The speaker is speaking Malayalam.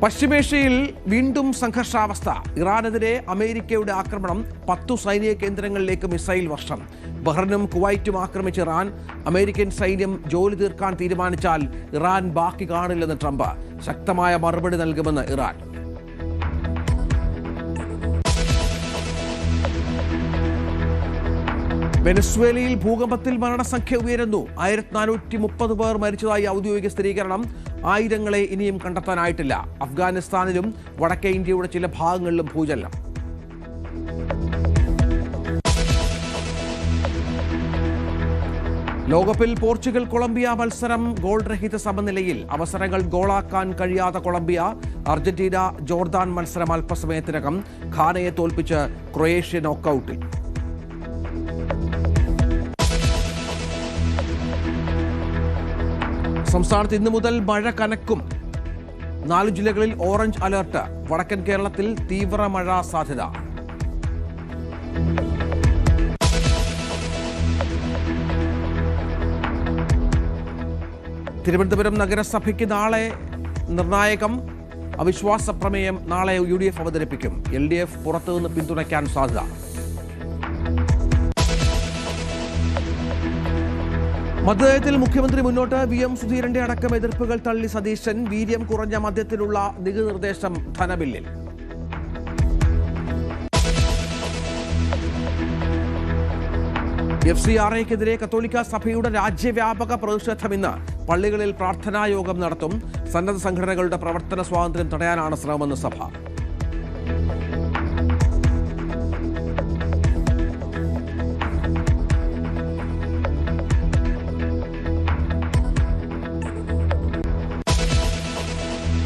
പശ്ചിമേഷ്യയിൽ വീണ്ടും സംഘർഷാവസ്ഥ. ഇറാനെതിരെ അമേരിക്കയുടെ ആക്രമണം. 10 സൈനിക കേന്ദ്രങ്ങളിലേക്ക് മിസൈൽ വർഷം. ബഹ്റൈനും കുവൈറ്റും ആക്രമിച്ച ഇറാൻ. അമേരിക്കൻ സൈന്യം ജോലി തീർക്കാൻ തീരുമാനിച്ചാൽ ഇറാൻ ബാക്കി കാണില്ലെന്ന് ട്രംപ്. ശക്തമായ മറുപടി നൽകുമെന്ന് ഇറാൻ. വെനസ്വേലയിൽ ഭൂകമ്പത്തിൽ മരണസംഖ്യ ഉയരുന്നു. 1430 പേർ മരിച്ചതായി ഔദ്യോഗിക സ്ഥിരീകരണം. ആയിരങ്ങളെ ഇനിയും കണ്ടെത്താനായിട്ടില്ല. അഫ്ഗാനിസ്ഥാനിലും വടക്കേ ഇന്ത്യയുടെ ചില ഭാഗങ്ങളിലും ഭൂചലനം. ലോകകപ്പിൽ പോർച്ചുഗൽ കൊളംബിയ മത്സരം ഗോൾ രഹിത സമനിലയിൽ. അവസരങ്ങൾ ഗോളാക്കാൻ കഴിയാത്ത കൊളംബിയ. അർജന്റീന ജോർദാൻ മത്സരം അല്പസമയത്തിനകം. ഘാനയെ തോൽപ്പിച്ച് ക്രൊയേഷ്യ നോക്കൌട്ടിൽ. സംസ്ഥാനത്ത് ഇന്നു മുതൽ മഴ കനക്കും. 4 ജില്ലകളിൽ ഓറഞ്ച് അലർട്ട്. വടക്കൻ കേരളത്തിൽ തീവ്ര മഴ സാധ്യത. തിരുവനന്തപുരം നഗരസഭയ്ക്ക് നാളെ നിർണായകം. അവിശ്വാസ പ്രമേയം നാളെ UDF അവതരിപ്പിക്കും. LDF പുറത്തുനിന്ന് പിന്തുണയ്ക്കാൻ സാധ്യത. മദ്യനയത്തിൽ മുഖ്യമന്ത്രി മുന്നോട്ട്. VM സുധീരന്റെ അടക്കം എതിർപ്പുകൾ തള്ളി സതീശൻ. വീര്യം കുറഞ്ഞ മദ്യത്തിലുള്ള നികുതി നിർദ്ദേശം ധനബില്ലിൽ. FCRAയ്ക്കെതിരെ കത്തോലിക്ക സഭയുടെ രാജ്യവ്യാപക പ്രതിഷേധം ഇന്ന്. പള്ളികളിൽ പ്രാർത്ഥനായോഗം നടത്തും. സന്നദ്ധ സംഘടനകളുടെ പ്രവർത്തന സ്വാതന്ത്ര്യം തടയാനാണ് ശ്രമമെന്ന് സഭ.